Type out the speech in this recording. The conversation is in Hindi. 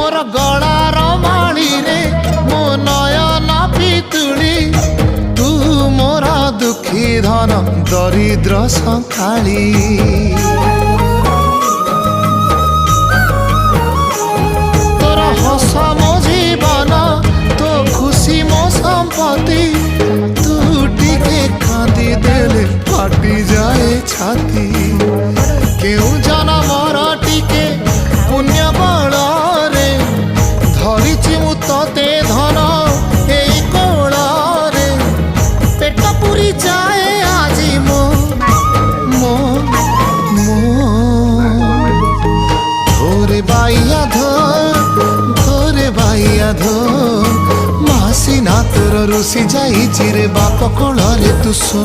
मोर गलार माली रे मो नयन पितुड़ी तू मोरा दुखी धन दरिद्र संखाली तोर हस मो जीवन तो खुशी मो संपत्ति तू टिके कांदी देले फाटी जाए छाती केउ जनमर टिके पुण्य बल रे धरिछि मु तते धन एई कोल रे पेट पुरी जाए आजी मो मो मो धोरे बाइया धो मासी ना तोर रुसी जाई रे बाप कोल रे तू सो